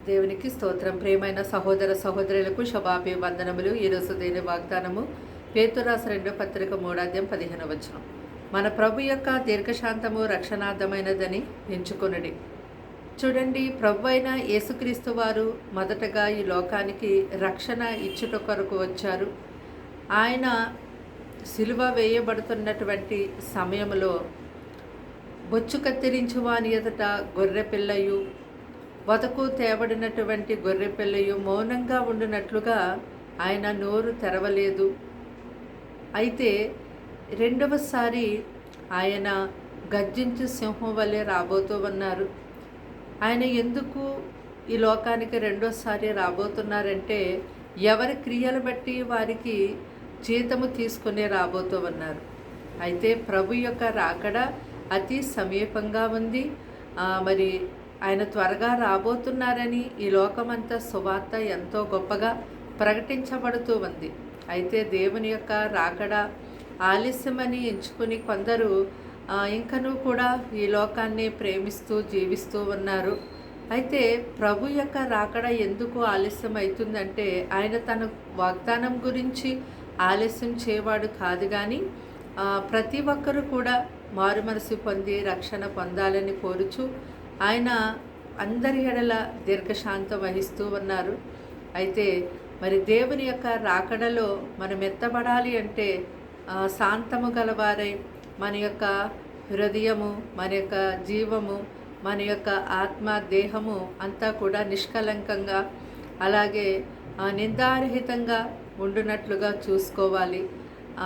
దేవునికి స్తోత్రం. ప్రియమైన సహోదర సహోదరులకు శుభాభివందనములు. ఈరోజు దేని వాగ్దానము పేతురు రాసిన 2వ పత్రిక 3వ అధ్యాయం 15వ వచనం. మన ప్రభు యొక్క దీర్ఘశాంతము రక్షణార్థమైనదని ఎంచుకొనుడి. చూడండి, ప్రభు అయిన యేసుక్రీస్తు వారు మొదటగా ఈ లోకానికి రక్షణ ఇచ్చుట కొరకు వచ్చారు. ఆయన సిలువ వేయబడుతున్నటువంటి సమయంలో బొచ్చు కత్తిరించు వాని ఎదుట గొర్రె పిల్లయు వదకు తేబడినటువంటి గొర్రె పిల్లయు మౌనంగా ఉండినట్లుగా ఆయన నోరు తెరవలేదు. అయితే రెండవసారి ఆయన గర్జించు సింహం వలె రాబోతూ ఉన్నారు. ఆయన ఎందుకు ఈ లోకానికి రెండోసారి రాబోతున్నారంటే ఎవరి క్రియలు బట్టి వారికి జీతము తీసుకునే రాబోతూ ఉన్నారు. అయితే ప్రభు యొక్క రాకడ అతి సమీపంగా ఉంది. మరి ఆయన త్వరగా రాబోతున్నారని ఈ లోకమంతా సువార్త ఎంతో గొప్పగా ప్రకటించబడుతూ ఉంది. అయితే దేవుని యొక్క రాకడ ఆలస్యమని ఎంచుకుని కొందరు ఇంకనూ కూడా ఈ లోకాన్ని ప్రేమిస్తూ జీవిస్తూ ఉన్నారు. అయితే ప్రభు యొక్క రాకడ ఎందుకు ఆలస్యం అవుతుందంటే ఆయన తన వాగ్దానం గురించి ఆలస్యం చేయవాడు కాదు, కానీ ప్రతి ఒక్కరూ కూడా మారు మనసు పొంది రక్షణ పొందాలని కోరుచు ఆయన అందరి ఎడల దీర్ఘశాంతం వహిస్తూ ఉన్నారు. అయితే మరి దేవుని యొక్క రాకడలో మనం ఎత్తబడాలి అంటే శాంతము గలవారై మన యొక్క హృదయము, మన యొక్క జీవము, మన యొక్క ఆత్మ, దేహము అంతా కూడా నిష్కలంకంగా అలాగే నిందారహితంగా ఉండునట్లుగా చూసుకోవాలి.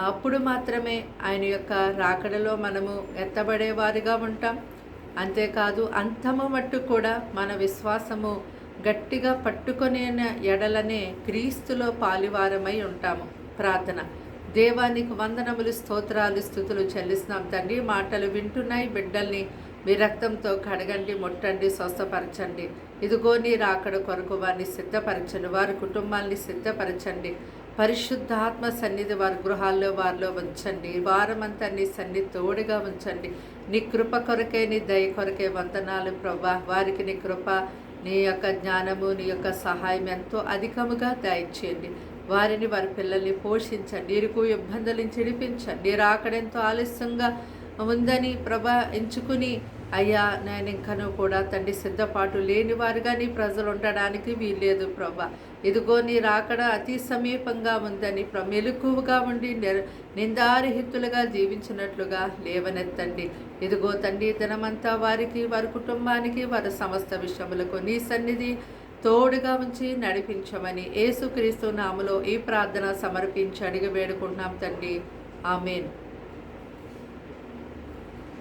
అప్పుడు మాత్రమే ఆయన యొక్క రాకడలో మనము ఎత్తబడేవారిగా ఉంటాం. అంతేకాదు అంతము మట్టు కూడా మన విశ్వాసము గట్టిగా పట్టుకునే ఎడలనే క్రీస్తులో పాలివారమై ఉంటాము. ప్రార్థన. దేవానికి వందనములు, స్తోత్రాలు, స్తుతులు చెల్లిస్తున్నాం తండ్రి. మాటలు వింటున్నాయి బిడ్డల్ని మీ రక్తంతో కడగండి, ముట్టండి, స్వస్థపరచండి. ఇదిగో నీ రాకడ కొరకు వారిని సిద్ధపరచండి, వారి కుటుంబాన్ని సిద్ధపరచండి. పరిశుద్ధాత్మ సన్నిధి వారి గృహాల్లో వారిలో ఉంచండి. వారమంతా నీ సన్నిధి తోడుగా ఉంచండి. నీ కృప కొరకే, నీ దయ కొరకే వందనాలు ప్రభా. వారికి నీ కృప, నీ యొక్క జ్ఞానము, నీ యొక్క సహాయం ఎంతో అధికముగా దయచేయండి. వారిని, వారి పిల్లల్ని పోషించండి. ఇరుకు ఇబ్బందుల నుంచి విడిపించండి. నీ రాకడెంతో ఆలస్యంగా ఉందని ప్రభా ఎంచుకుని అయ్యా నేను ఇంకనూ కూడా తండ్రి సిద్ధపాటు లేని వారుగా నీ ప్రజలు ఉండడానికి వీల్లేదు ప్రభా. ఇదిగో నీ రాకడ అతి సమీపంగా ఉందని మెలకువగా ఉండి నిందారహితులుగా జీవించినట్లుగా లేవనెత్తండి. ఇదిగో తండ్రి దినమంతా వారికి, వారి కుటుంబానికి, వారి సమస్త విషయములకు నీ సన్నిధి తోడుగా ఉంచి నడిపించమని యేసుక్రీస్తు నామములో ఈ ప్రార్థన సమర్పించి అడిగి వేడుకుంటున్నాం తండ్రి. ఆమేన్.